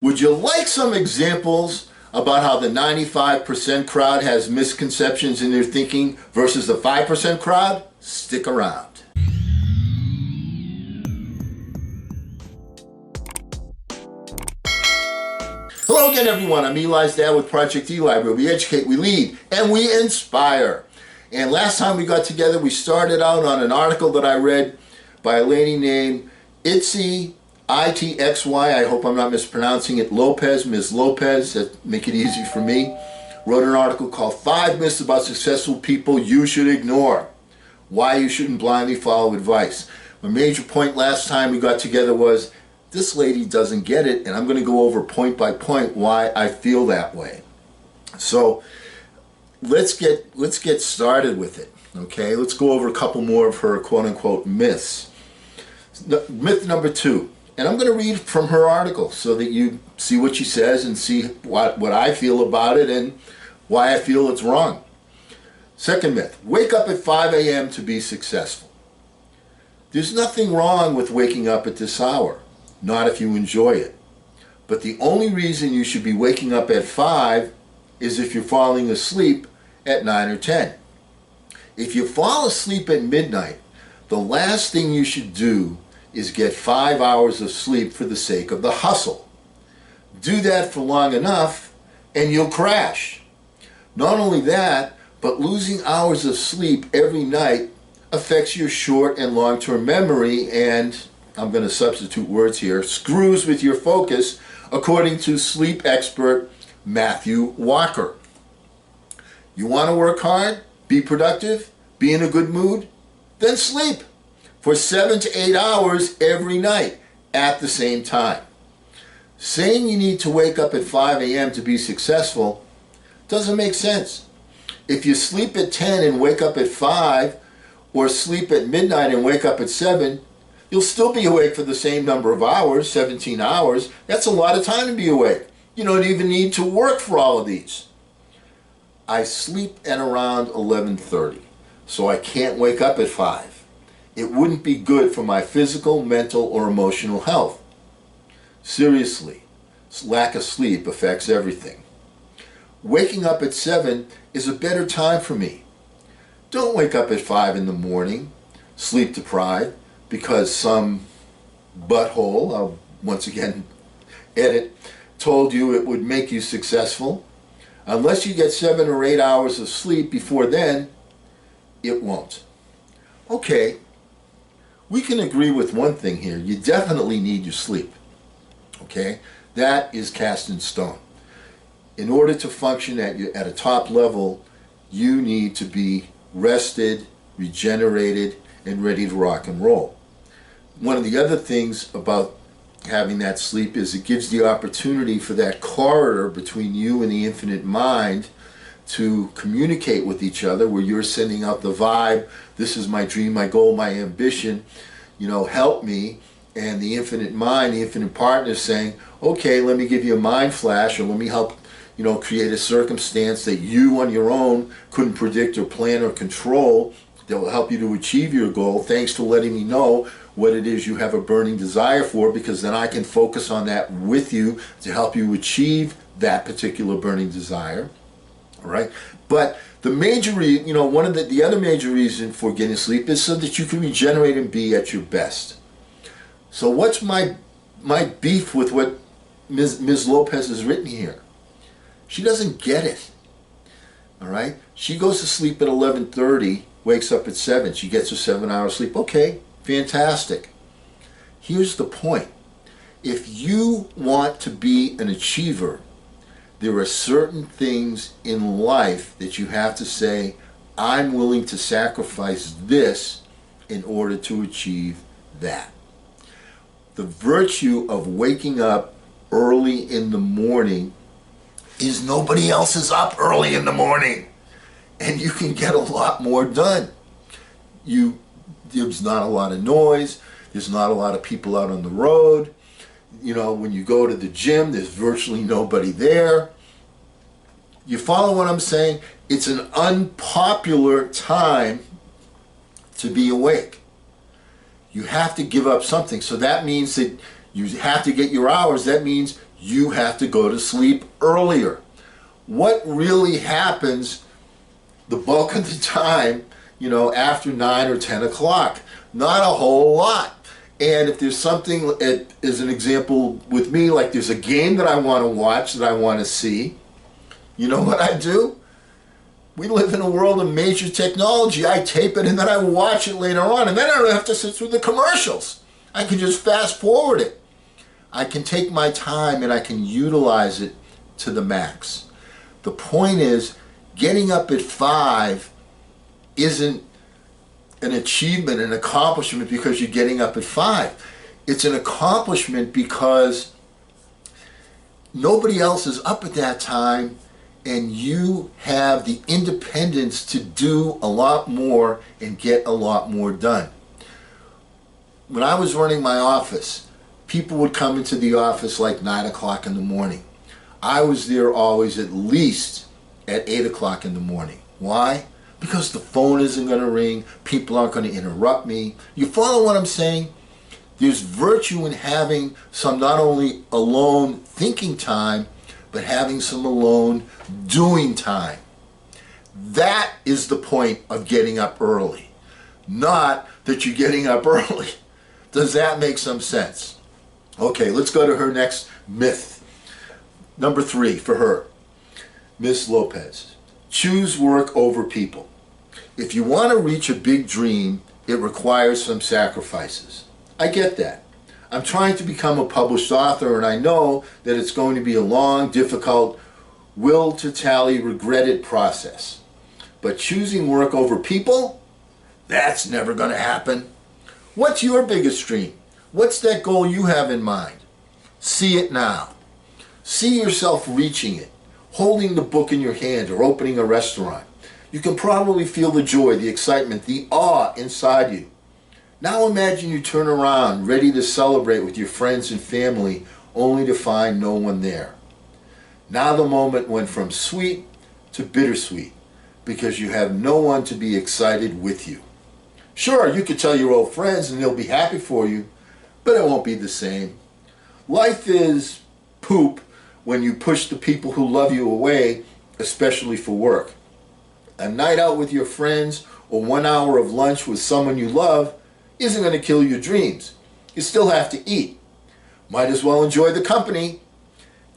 Would you like some examples about how the 95% crowd has misconceptions in their thinking versus the 5% crowd? Stick around. Hello again, everyone. I'm Eli's dad with Project Eli, where we educate, we lead, and we inspire. And last time we got together, we started out on an article that I read by a lady named Itsy, I-T-X-Y, I hope I'm not mispronouncing it, Lopez, Ms. Lopez, that make it easy for me, wrote an article called 5 Myths About Successful People You Should Ignore. Why you shouldn't blindly follow advice. My major point last time we got together was, this lady doesn't get it, and I'm going to go over point by point why I feel that way. So let's get started with it, okay? Let's go over a couple more of her quote-unquote myths. Myth number 2. And I'm going to read from her article so that you see what she says and see what I feel about it and why I feel it's wrong. Second myth, wake up at 5 a.m. to be successful. There's nothing wrong with waking up at this hour, not if you enjoy it. But the only reason you should be waking up at 5 is if you're falling asleep at 9 or 10. If you fall asleep at midnight, the last thing you should do is get 5 hours of sleep for the sake of the hustle. Do that for long enough and you'll crash. Not only that, but losing hours of sleep every night affects your short and long-term memory and, I'm going to substitute words here, screws with your focus, according to sleep expert Matthew Walker. You want to work hard, be productive, be in a good mood? Then sleep for 7 to 8 hours every night at the same time. Saying you need to wake up at 5 a.m. to be successful doesn't make sense. If you sleep at 10 and wake up at 5, or sleep at midnight and wake up at 7, you'll still be awake for the same number of hours, 17 hours. That's a lot of time to be awake. You don't even need to work for all of these. I sleep at around 11:30, so I can't wake up at 5. It wouldn't be good for my physical, mental, or emotional health. Seriously, lack of sleep affects everything. Waking up at 7 is a better time for me. Don't wake up at 5 in the morning, sleep deprived, because some butthole, I'll once again edit, told you it would make you successful. Unless you get 7 or 8 hours of sleep before then, it won't. Okay, we can agree with one thing here. You definitely need your sleep. Okay, that is cast in stone. In order to function at a top level, you need to be rested, regenerated, and ready to rock and roll. One of the other things about having that sleep is it gives the opportunity for that corridor between you and the infinite mind to communicate with each other, where you're sending out the vibe, this is my dream, my goal, my ambition, help me, and the infinite mind, the infinite partner is saying, okay, let me give you a mind flash, or let me help create a circumstance that you on your own couldn't predict or plan or control that will help you to achieve your goal. Thanks for letting me know what it is you have a burning desire for, because then I can focus on that with you to help you achieve that particular burning desire. All right? But the major one of the other major reason for getting sleep is so that you can regenerate and be at your best. So what's my beef with what Ms. Lopez has written here? She doesn't get it. All right? She goes to sleep at 11:30, wakes up at 7. She gets her 7 hours sleep. Okay, fantastic. Here's the point. If you want to be an achiever, there are certain things in life that you have to say, I'm willing to sacrifice this in order to achieve that. The virtue of waking up early in the morning is nobody else is up early in the morning, and you can get a lot more done. There's not a lot of noise, there's not a lot of people out on the road. When you go to the gym, there's virtually nobody there. You follow what I'm saying? It's an unpopular time to be awake. You have to give up something. So that means that you have to get your hours. That means you have to go to sleep earlier. What really happens the bulk of the time, after 9 or 10 o'clock? Not a whole lot. And if there's something, as an example with me, like there's a game that I want to watch, that I want to see, you know what I do? We live in a world of major technology. I tape it and then I watch it later on, and then I don't have to sit through the commercials. I can just fast forward it. I can take my time and I can utilize it to the max. The point is, getting up at 5 isn't an achievement, an accomplishment because you're getting up at 5. It's an accomplishment because nobody else is up at that time, and you have the independence to do a lot more and get a lot more done. When I was running my office, people would come into the office like 9 o'clock in the morning. I was there always at least at 8 o'clock in the morning. Why? Because the phone isn't going to ring, people aren't going to interrupt me. You follow what I'm saying? There's virtue in having some not only alone thinking time, but having some alone doing time. That is the point of getting up early. Not that you're getting up early. Does that make some sense? Okay, let's go to her next myth. Number 3 for her. Ms. Lopez. Choose work over people. If you want to reach a big dream, it requires some sacrifices. I get that. I'm trying to become a published author, and I know that it's going to be a long, difficult, will to tally, regretted process. But choosing work over people? That's never going to happen. What's your biggest dream? What's that goal you have in mind? See it now. See yourself reaching it, holding the book in your hand or opening a restaurant. You can probably feel the joy, the excitement, the awe inside you. Now imagine you turn around, ready to celebrate with your friends and family, only to find no one there. Now the moment went from sweet to bittersweet, because you have no one to be excited with you. Sure, you could tell your old friends and they'll be happy for you, but it won't be the same. Life is poop when you push the people who love you away, especially for work. A night out with your friends or 1 hour of lunch with someone you love isn't going to kill your dreams. You still have to eat. Might as well enjoy the company.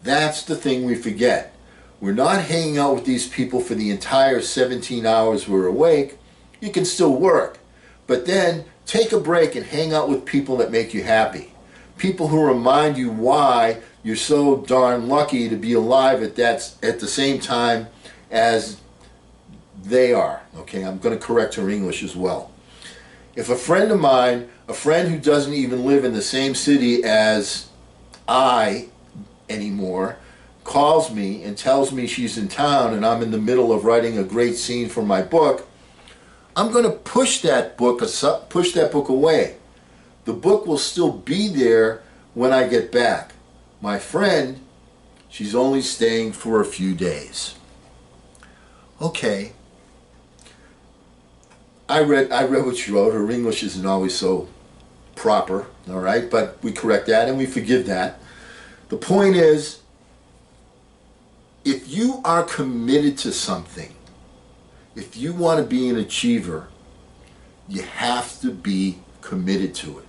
That's the thing we forget. We're not hanging out with these people for the entire 17 hours we're awake. You can still work. But then take a break and hang out with people that make you happy. People who remind you why you're so darn lucky to be alive at the same time as they are. Okay, I'm going to correct her English as well. If a friend of mine, a friend who doesn't even live in the same city as I anymore, calls me and tells me she's in town and I'm in the middle of writing a great scene for my book, I'm going to push that book away. The book will still be there when I get back. My friend, she's only staying for a few days. Okay. I read what she wrote. Her English isn't always so proper, all right? But we correct that and we forgive that. The point is, if you are committed to something, if you want to be an achiever, you have to be committed to it.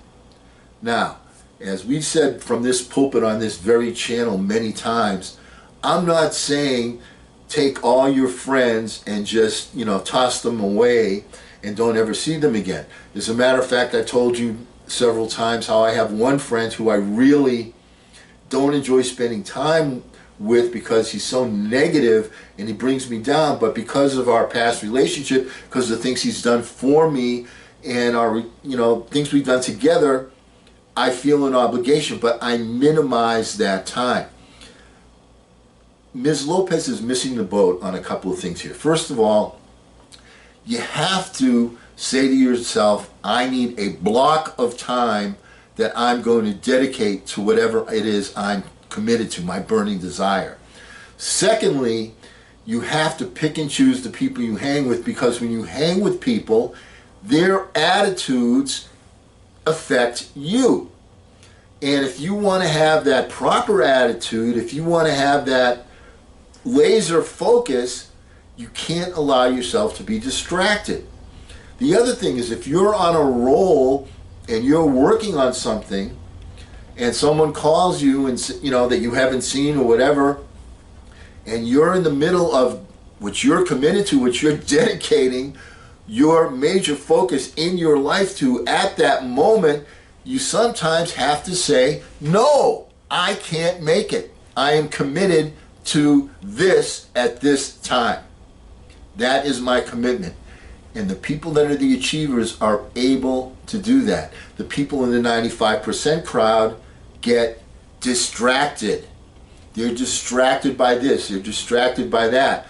Now, as we've said from this pulpit on this very channel many times, I'm not saying take all your friends and just, toss them away and don't ever see them again. As a matter of fact, I told you several times how I have one friend who I really don't enjoy spending time with because he's so negative and he brings me down, but because of our past relationship, because of the things he's done for me and our, things we've done together, I feel an obligation, but I minimize that time. Ms. Lopez is missing the boat on a couple of things here. First of all, you have to say to yourself, I need a block of time that I'm going to dedicate to whatever it is I'm committed to, my burning desire. Secondly, you have to pick and choose the people you hang with, because when you hang with people, their attitudes affect you. And if you want to have that proper attitude, if you want to have that laser focus, you can't allow yourself to be distracted. The other thing is, if you're on a roll and you're working on something and someone calls you and that you haven't seen or whatever, and you're in the middle of what you're committed to, what you're dedicating your major focus in your life to at that moment, you sometimes have to say, no, I can't make it. I am committed to this at this time. That is my commitment. And the people that are the achievers are able to do that. The people in the 95% crowd get distracted. They're distracted by this, they're distracted by that.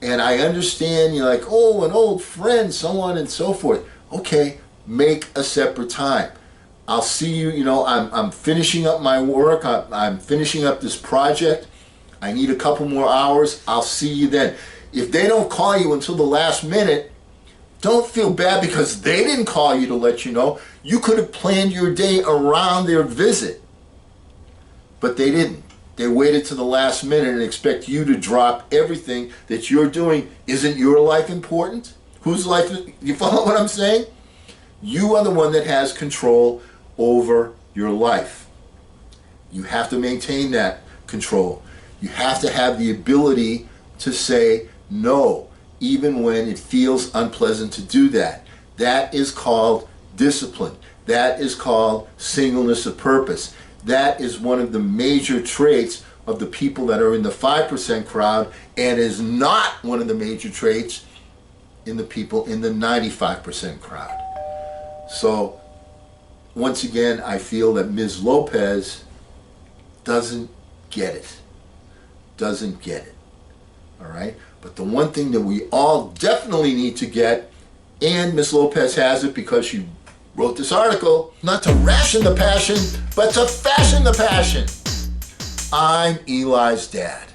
And I understand, you're like, oh, an old friend, so on and so forth. Okay, make a separate time. I'll see you, I'm finishing up my work, I'm finishing up this project. I need a couple more hours, I'll see you then. If they don't call you until the last minute, don't feel bad because they didn't call you to let you know. You could have planned your day around their visit, but they didn't. They waited to the last minute and expect you to drop everything that you're doing. Isn't your life important? Whose life? You follow what I'm saying? You are the one that has control over your life. You have to maintain that control. You have to have the ability to say no, even when it feels unpleasant to do that. That is called discipline. That is called singleness of purpose. That is one of the major traits of the people that are in the 5% crowd, and is not one of the major traits in the people in the 95% crowd. So, once again, I feel that Ms. Lopez doesn't get it. Doesn't get it. All right? But the one thing that we all definitely need to get, and Ms. Lopez has it because she wrote this article, not to ration the passion, but to fashion the passion. I'm Eli's dad.